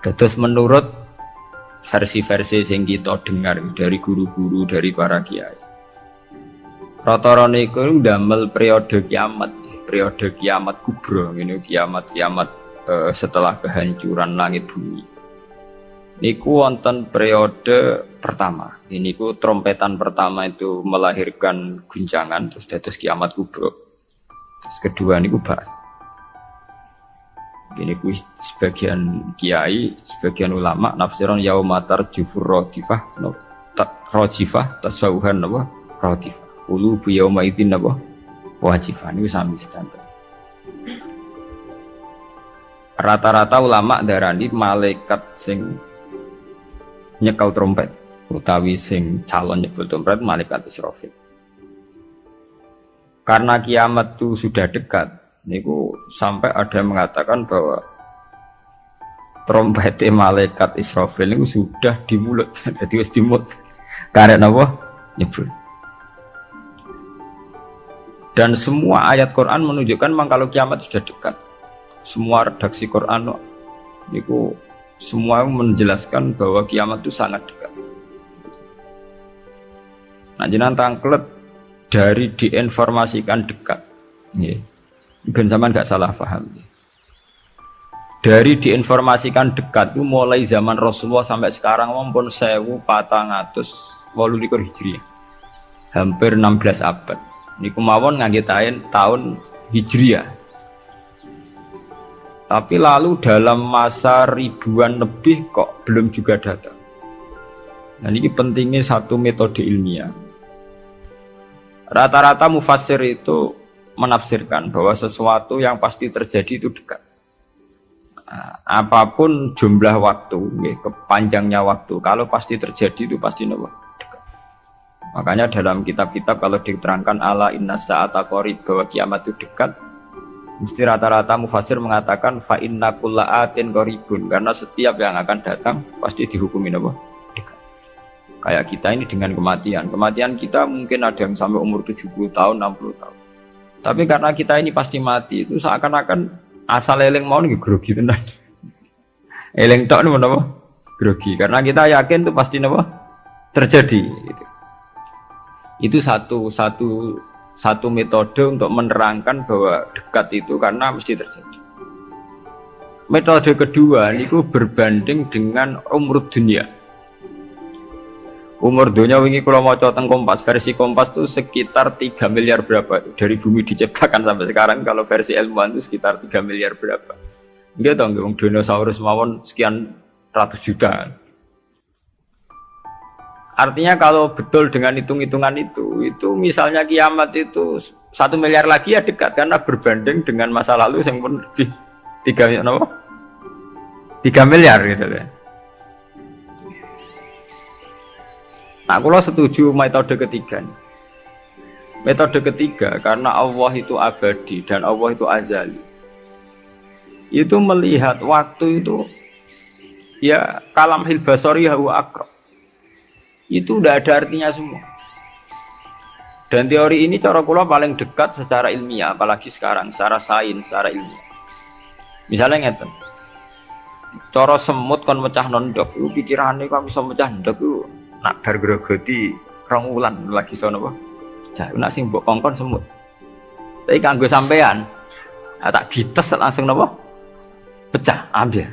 Terus menurut versi-versi yang kita dengar dari guru-guru, dari para kiai, rata-rata niku ndamel periode kiamat kubra, ini kiamat setelah kehancuran langit bumi. Niku wonten periode pertama. Ini ku trompetan pertama itu melahirkan guncangan, terus dados kiamat kubra. Terus kedua niku bahas. Ini ku sebagian kiai, sebagian ulama nafsiron yaumatar jufur rodifah, rojifah tasawuhan apa rodifah. Ulu bu yauma idin apa wajifah. Ini sami standar. Rata-rata ulama darani malaikat sing nyekel trompet utawi sing calon nyebut trompet malaikat Israfil. Karena kiamat itu sudah dekat, niku sampai ada yang mengatakan bahwa trompet malaikat Israfil itu sudah di mulut, jadi wis di mulut. Karena apa? Nyebut. Dan semua ayat Quran menunjukkan memang kalau kiamat sudah dekat. Semua redaksi Quran niku semua menjelaskan bahwa kiamat itu sangat dekat. Nah, jenengan tangklet dari diinformasikan dekat. Nggih. Ben sampean gak salah paham. Dari diinformasikan dekat itu mulai zaman Rasulullah sampai sekarang maupun 1428 Hijriah. Hampir 16 abad. Niku mawon ngangge tahun Hijriah. Tapi lalu dalam masa ribuan lebih kok belum juga datang. Nah, ini pentingnya satu metode ilmiah. Rata-rata mufassir itu menafsirkan bahwa sesuatu yang pasti terjadi itu dekat. Nah, apapun jumlah waktu, kepanjangnya waktu, kalau pasti terjadi itu pasti dekat. Makanya dalam kitab-kitab kalau diterangkan ala inna sa'ata qarib bahwa kiamat itu dekat, mesti rata-rata mufassir mengatakan fa inna kulla atin qaribun, karena setiap yang akan datang pasti dihukumi apa? Dekat. Kayak kita ini dengan kematian kita mungkin ada yang sampai umur 70 tahun, 60 tahun. Tapi karena kita ini pasti mati, itu seakan-akan asal eling mau nih grogi tenan. Eling tok niku napa? Grogi, karena kita yakin itu pasti napa? Terjadi gitu. Itu satu metode untuk menerangkan bahwa dekat itu karena mesti terjadi. Metode kedua niku berbanding dengan umur dunia. Umur dunia wingi kula maca teng Kompas, versi Kompas itu sekitar 3 miliar berapa dari bumi diciptakan sampai sekarang, kalau versi ilmuwan itu sekitar 3 miliar berapa. Nggih to, wong dinosaurus mawon sekian ratus juta. Artinya kalau betul dengan hitung-hitungan itu misalnya kiamat itu 1 miliar lagi ya dekat, karena berbanding dengan masa lalu yang pun lebih 3 miliar gitu kan. Nah, kalau setuju metode ketiga. Metode ketiga karena Allah itu abadi dan Allah itu azali. Itu melihat waktu itu ya kalamhil basari huwa aqrab. Itu udah ada artinya semua. Dan teori ini cara kula paling dekat secara ilmiah, apalagi sekarang secara sains, secara ilmiah. Misalnya ngeten. Cara semut kon mecah ndok, lu pikirane kok bisa mecah ndok lu nak bar grogoti 2 wulan lagi sono apa? Jah nak sing mbok kongkon semut. Tapi kanggo sampean, tak gites langsung napa? Pecah, ambil.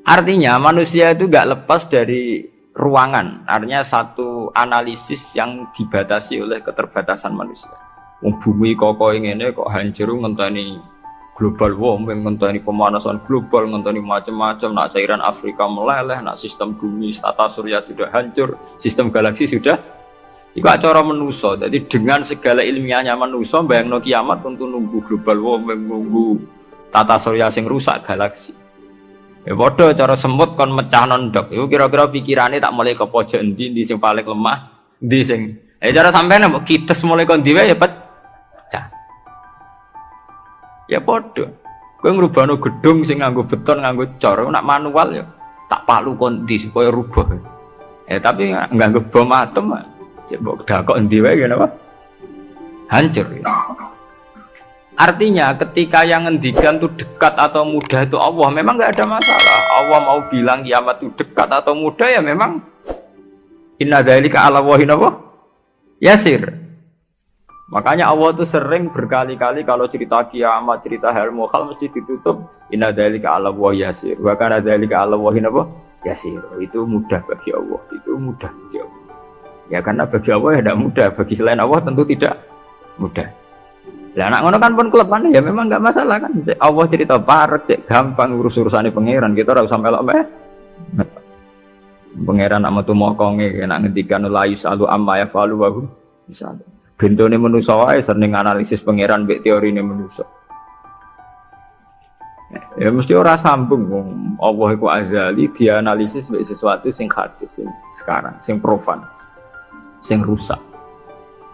Artinya manusia itu gak lepas dari ruangan. Artinya satu analisis yang dibatasi oleh keterbatasan manusia. Bumi kok ngene kok hancur ngenteni global warming, ngenteni pemanasan global, ngenteni macam-macam. Nak cairan Afrika meleleh, nak sistem bumi tata surya sudah hancur, sistem galaksi sudah. Iku acara manusia. Jadi dengan segala ilmiahnya manusia, bayangno kiamat tentu nunggu global warming, nunggu tata surya sing rusak galaksi. Ya bodoh cara semut kon mecah nondok. Iku kira-kira pikirane tak mulai ke pojok endi sing paling lemah, endi sing. Cara sampean mbok kites mulai kon diwe ya pecah. Ya bodoh. Kowe ngrubahno gedung sing nganggo beton, nganggo cor, nak manual ya tak palu kon ndi supaya rubah. Tapi nganggo bom atom, cek mbok dakok endi wae ngene apa? Hancur ya. Artinya ketika yang ngendikan itu dekat atau mudah itu Allah, memang nggak ada masalah. Allah mau bilang kiamat itu dekat atau mudah ya memang inna dzalika 'ala Allahi yasir. Makanya Allah itu sering berkali-kali kalau cerita kiamat, cerita hal mukhal mesti ditutup inna dzalika 'ala Allahi yasir. Wa kana dzalika 'ala Allahi yasir. Itu mudah bagi Allah, itu mudah bagi Allah. Ya karena bagi Allah ya tidak mudah, bagi selain Allah tentu tidak mudah. Lah anak ngono kan pun klub ya memang enggak masalah kan. Allah cerita parek cek gampang urus-urusane pangeran, kita ora usah melok meh. Pangeran nak metu mokonge nek ngendikan la yusalu amma yafalu wa hum misal. Bentone manusa wae sering analisis pangeran mbek teorine manusa. Ya mesti ora sambung wong Allah iku azali dianalisis mbek sesuatu sing hadis sing sekarang, sing profan, sing rusak.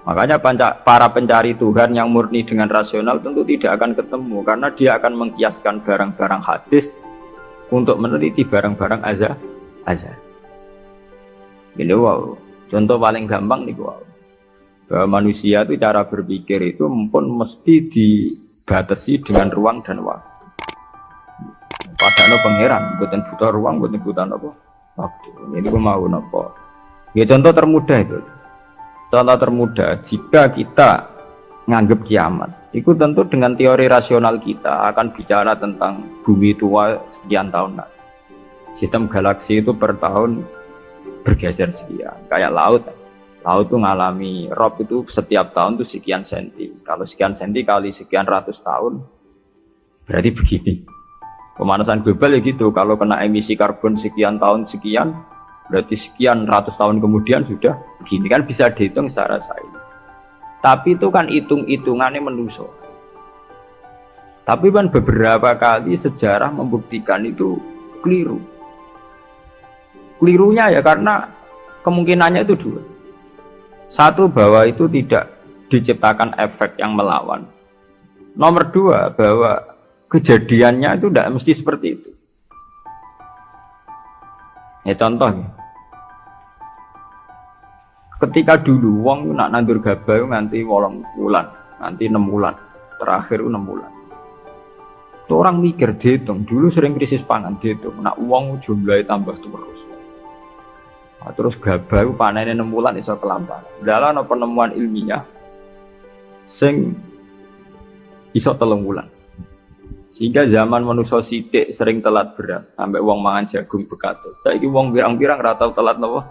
Makanya para pencari Tuhan yang murni dengan rasional tentu tidak akan ketemu karena dia akan mengkiaskan barang-barang hadis untuk meneliti barang-barang azal. Ini wow, contoh paling gampang nih wow. Bahwa manusia itu cara berpikir itu pun mesti dibatasi dengan ruang dan waktu. Padahal pangeran, bukan butuh ruang, bukan butuh apa waktu. Ini gue mau nopo. Ya contoh termudah itu. Contoh termudah, jika kita nganggap kiamat, itu tentu dengan teori rasional kita akan bicara tentang bumi tua sekian tahun lagi. Sistem galaksi itu per tahun bergeser sekian, kayak laut. Laut itu ngalami rob itu setiap tahun itu sekian senti. Kalau sekian senti kali sekian ratus tahun, berarti begini. Pemanasan global ya gitu, kalau kena emisi karbon sekian tahun sekian, berarti sekian ratus tahun kemudian sudah begini kan bisa dihitung secara sains. Tapi itu kan hitung-hitungannya manusia. Tapi kan beberapa kali sejarah membuktikan itu keliru. Kelirunya ya karena kemungkinannya itu dua. Satu, bahwa itu tidak diciptakan efek yang melawan. Nomor dua, bahwa kejadiannya itu tidak mesti seperti itu. Ya contoh, ketika dulu wong nak nandur gabah nganti 8 bulan, nanti 6 bulan, terakhir 6 bulan. Itu orang mikir dihitung, dulu sering krisis pangan dihitung, nak wong jumlahnya tambah terus. Nah, terus gabah panennya 6 bulan iso kelampan. Dalam ada penemuan ilmiah, sing iso 3 bulan. Sehingga zaman manusia sithik sering telat beras, sampai wong mangan jagung bekatut. Saiki wong pirang-pirang ora tau telat napa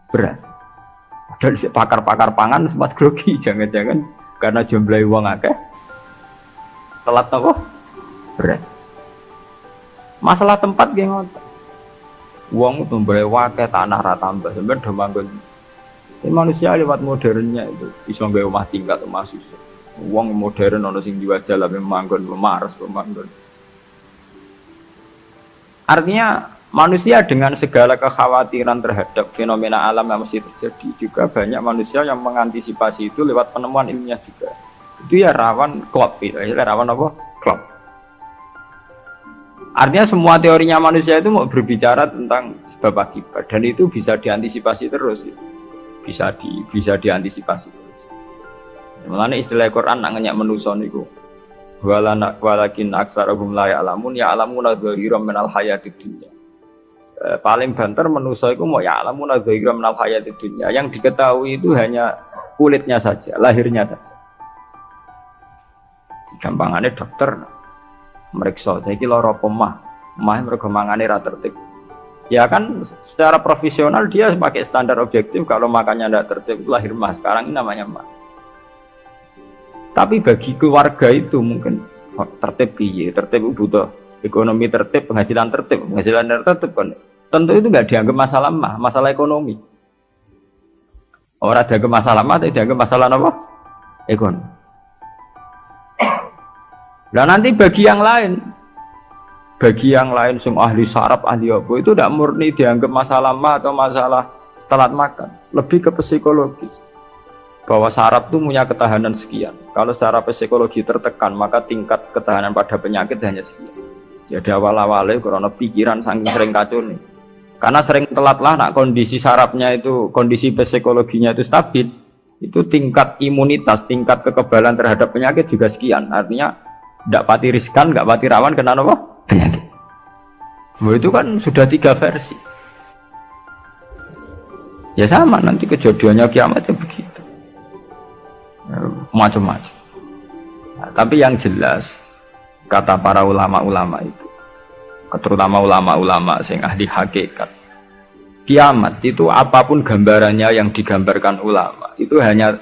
beras. Dan pakar-pakar pangan sempat grogi, jangan-jangan karena jumlah wong akeh telat napa beras. Masalah tempat nggih ngoten. Wong tumbahe akeh tanah ra tambah, sampeyan do manggon. Manusia lewat modernnya itu iso nggawe omah tingkat omah susun. Wong modern ono sing diwajah lah manggon pemaras pemanggon. Artinya manusia dengan segala kekhawatiran terhadap fenomena alam yang mesti terjadi, juga banyak manusia yang mengantisipasi itu lewat penemuan ilmiah juga. Itu ya rawan klop, ya rawan apa? Klop. Artinya semua teorinya manusia itu mau berbicara tentang sebab akibat dan itu bisa diantisipasi terus, bisa diantisipasi. Mulane istilah Quran nak ngenyak manusa niku walakin aksarahum la ya'lamun ya'lamuna dhahiran minal hayatid dunya. Paling banter manusa iku mau ya'lamuna dhahiran minal hayatid dunya. Yang diketahui itu hanya kulitnya saja, lahirnya saja. Gampangane dokter meriksa saiki lara pemah, mergo mangane ra tertib. Ya kan secara profesional dia pakai standar objektif kalau makannya tidak tertib lahir mah, sekarang ini namanya mah. Tapi bagi keluarga itu mungkin tertib piye, tertib butuh ekonomi tertib, penghasilan tertib kan. Tentu itu nggak dianggap masalah mah, masalah ekonomi. Orang dianggap masalah mah, tapi dianggap masalah apa? Ekonomi. Dan nanti bagi yang lain sing ahli saraf, ahli apa itu tidak murni dianggap masalah mah atau masalah telat makan, lebih ke psikologis. Bahwa saraf itu punya ketahanan sekian. Kalau secara psikologi tertekan, maka tingkat ketahanan pada penyakit hanya sekian. Jadi awal-awalnya karena pikiran saking sering kacau nih. Karena sering telat lah, nak kondisi sarafnya itu, kondisi psikologinya itu stabil, itu tingkat imunitas, tingkat kekebalan terhadap penyakit juga sekian. Artinya tidak pati riskan, nggak pati rawan kena apa? Penyakit. Itu kan sudah 3 versi. Ya sama nanti kejadiannya kiamatnya begitu. Macam-macam. Nah, tapi yang jelas kata para ulama-ulama itu, terutama ulama-ulama sing ahli hakikat, kiamat itu apapun gambarannya yang digambarkan ulama itu hanya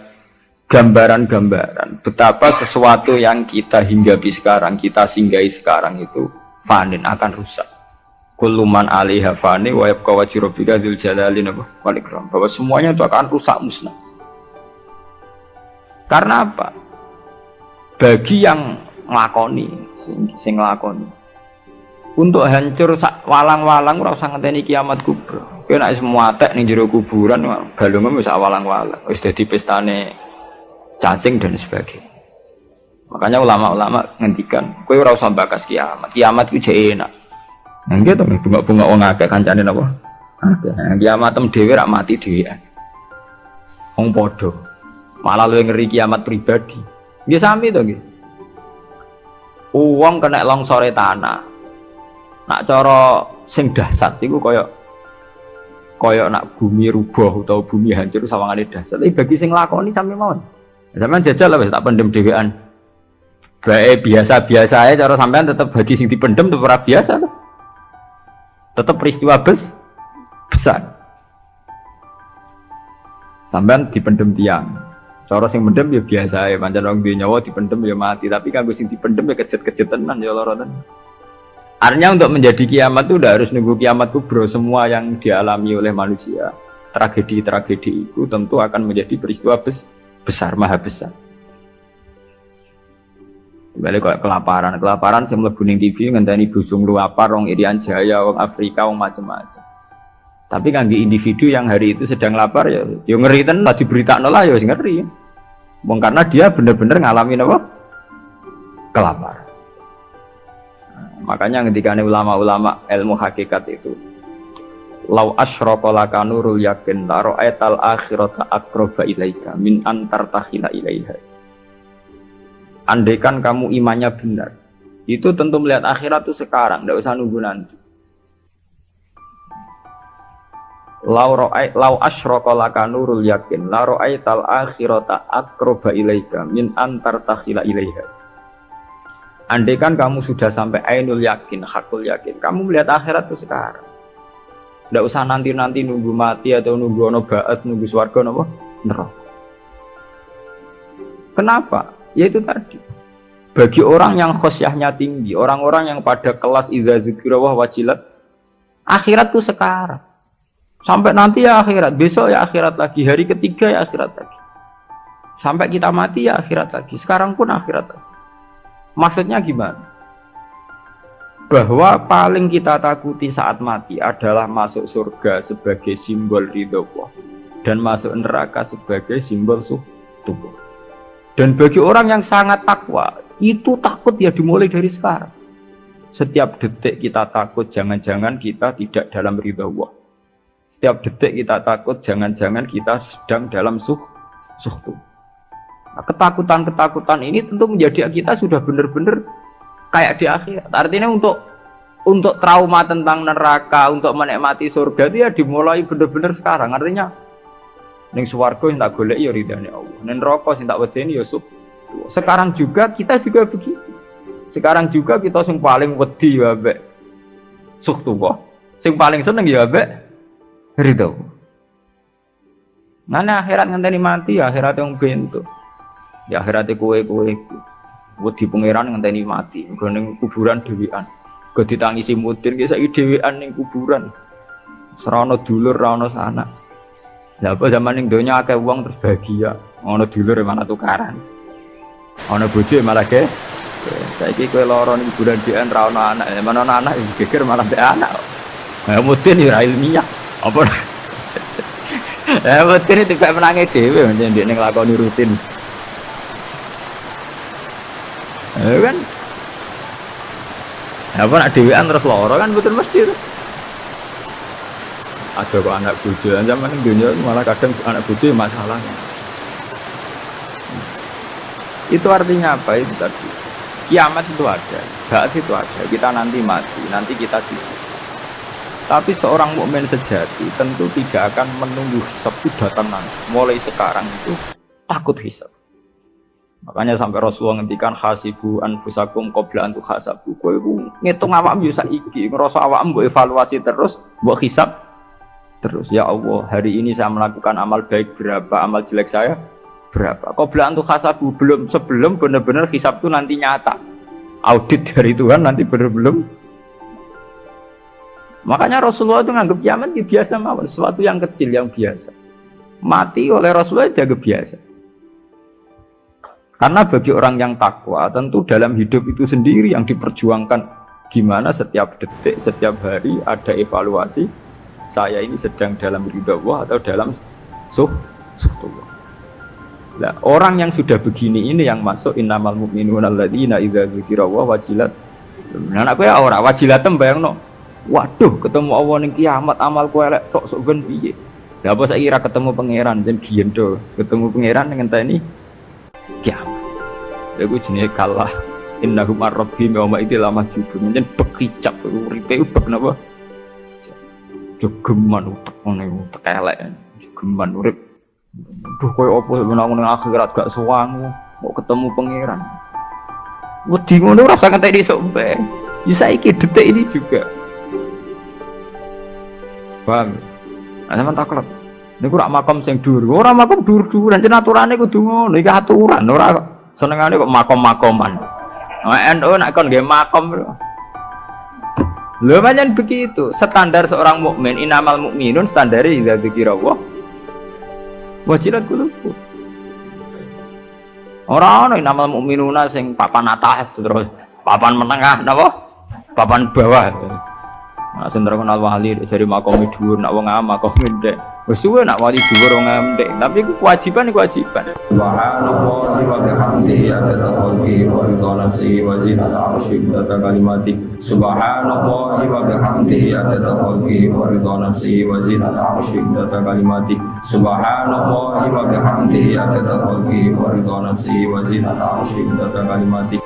gambaran-gambaran betapa sesuatu yang kita hinggapi sekarang, kita singgahi sekarang itu fanin, akan rusak. Kullu man 'alaiha fani wa yabqa wajhu rabbika dzul jalali wal ikram, bahwa semuanya itu akan rusak musnah. Karena apa? Bagi yang nglakoni, sing nglakoni untuk hancur walang-walang ora usah ngenteni kiamat kubra. Kowe nek semua tek ning jero kuburan balungmu wis walang-walang, wis dadi pestane cacing dan sebagainya. Makanya ulama-ulama ngendikan, kowe ora usah bakas kiamat. Kiamat ku jek enak. Nggih to, bunga-bunga wong akeh kancane napa? Akeh. Kiamat tem dhewe rak mati dhewean. Wong padha. Malah luwih ngeri kiamat pribadi. Nggih sami to nggih. Wong kena longsore tanah. Nak cara sing dahsyat iku kaya nak bumi rubuh utawa bumi hancur sawangane dahsyat. Tapi bagi sing lakoni sami mawon. Sampeyan jajal lah wis tak pendem dhewean. Bae biasa-biasa ae cara sampean tetep bagi sing dipendem tetep ora biasa to. Tetep peristiwa besar. Sampean dipendem tiang. Cara sing mendem ya biasa ae, pancen wong duwe nyawa dipendem ya mati, tapi kanggo sing dipendem ya kejet-kejet tenan ya lara tenan. Artinya untuk menjadi kiamat itu udah harus nunggu kiamat kubro. Semua yang dialami oleh manusia, tragedi-tragedi itu tentu akan menjadi peristiwa besar, maha besar. Balik kok kelaparan sing mlebu ning TV ngenteni busung luapar wong Irian Jaya, wong Afrika, wong macam-macam. Tapi kanggo individu yang hari itu sedang lapar ya ngeri tenan lah diberitakno lah ya wis ngeri. Wong karena dia benar-benar ngalamin apa? Kelaparan. Makanya ketika ulama-ulama ilmu hakikat itu lau asyraqa laka nurul yakin la ra'aital akhirata aqraba ilaika min antar tahila ilaiha. Andaikan kamu imannya benar, itu tentu melihat akhirat itu sekarang, tidak usah nunggu nanti. Lau asyraqa laka nurul yakin la ra'aital akhirata aqraba ilaika min antar tahila ilaiha. Andaikan kamu sudah sampai ainul yakin, hakul yakin, kamu melihat akhirat itu sekarang. Tidak usah nanti-nanti nunggu mati atau nunggu ono ba'at, nunggu swarga napa? Neraka. Kenapa? Ya itu tadi. Bagi orang yang khosyahnya tinggi, orang-orang yang pada kelas iza zikrawah wajilat, akhirat itu sekarang. Sampai nanti ya akhirat, besok ya akhirat lagi, hari ketiga ya akhirat lagi. Sampai kita mati ya akhirat lagi, sekarang pun akhirat lagi. Maksudnya gimana? Bahwa paling kita takuti saat mati adalah masuk surga sebagai simbol ridho Allah dan masuk neraka sebagai simbol tubuh. Dan bagi orang yang sangat takwa, itu takut ya dimulai dari sekarang. Setiap detik kita takut jangan-jangan kita tidak dalam ridho Allah. Setiap detik kita takut jangan-jangan kita sedang dalam suhtu. Nah, ketakutan-ketakutan ini tentu menjadi kita sudah benar-benar kayak di akhirat. Artinya untuk trauma tentang neraka, untuk menikmati surga itu ya dimulai benar-benar sekarang. Artinya ning swarga sing tak goleki ya ridane Allah. Ning neraka sing tak wedeni ya sekarang juga kita juga begitu. Sekarang juga kita sing paling wedi ya mbek suhtu kok. Sing paling seneng ya mbek ridho. Nah, akhirat ngenteni mati ya akhirat yang bentuk. Ya akhirate kowe wedi pangeran ngenteni mati, nggo ning kuburan dhewean. Go ditangisi mudin ki saiki dhewean ning kuburan. Ora ana dulur, ora ana sanak. Lah apa zaman ning donya akeh wong terus bahagia, ana dulur mana tukaran. Ana bojo malah ge. Saiki kowe lara ning kuburan dhewean ora ana anak, mana ana anak geger malah mbek anak. Ya mudin ya ilmiah. Apa? Mudin itu kok menange dhewe ndek ning lakoni rutin. Kan apa nak dewean terus loro kan betul mesti itu. Ada kok anak bojo zaman dunia malah kadang anak bojo masalah. Itu artinya apa? Itu tadi. Kiamat itu ada, ba'ats itu ada. Kita nanti mati, nanti kita dihisab. Tapi seorang mukmin sejati tentu tidak akan menunggu hisab itu datang nanti. Mulai sekarang itu takut hisab. Makanya sampai Rasulullah ngendikan hasibu anfusakum qabla an tuhasabu. Kowe iku ngitung awakmu yo saiki, ngrasa awakmu mbok evaluasi terus, mbok hisab terus. Ya Allah, hari ini saya melakukan amal baik berapa, amal jelek saya berapa. Qabla an tuhasabu, sebelum benar-benar hisab itu nanti nyata. Audit dari Tuhan nanti belum. Makanya Rasulullah itu nganggap kiamat itu biasa mawon, sesuatu yang kecil yang biasa. Mati oleh Rasulullah dianggap biasa. Karena bagi orang yang takwa, tentu dalam hidup itu sendiri yang diperjuangkan gimana setiap detik, setiap hari ada evaluasi saya ini sedang dalam ridha Allah atau dalam suhtullah. Nah, orang yang sudah begini ini yang masuk innamal mu'minuna alladzina idza dzukira wa wajilat. Nah, aku ya ora wajilatem bayangno. Waduh, ketemu Allah ning kiamat amalku elek tok sok ben piye. Lah apa saiki ora ketemu pangeran jen biyen to. Ketemu pangeran ngenteni kiamat. Iku jenenge kalah innahum ar-rabbihim wa idza lamajubun jen bekicap uripe ubek napa? Jogeman utek ngene utek elek. Jogeman urip. Duh koyo apa menang-menang akhirat gak suwangu, mau ketemu pangeran. Wedi ngono ora usah ngentek esuk mpe. Ya saiki detik ini juga. Paham? Ana taklet. Niku rak makam sing dhuwur. Ora makam dhuwur-dhuwur, jan aturane kudu ngono. Iki aturan, ora senengane kok makom-makoman. NU nek kon nggih makom. Lho pancen begitu. Standar seorang mukmin innamal mukminun standare idza dzikra Allah wajilat qulubuhum. Ora ana innamal mukminuna sing papan atas terus papan menengah napa? Papan bawah. Nah, sendiri kenal wali dari makom dhuwur nak wong am makom ndek. Wis suwe nak wali dhuwur wong am ndek, tapi iku kewajiban. Subhanallahi wa bihamdihi adada khalqihi wa ridha nafsihi wa zinata 'arsyihi wa kalimati. Subhanallahi wa bihamdihi adada khalqihi wa ridha nafsihi wa zinata 'arsyihi wa kalimati. Subhanallahi wa bihamdihi adada khalqihi wa ridha nafsihi wa zinata 'arsyihi wa kalimati.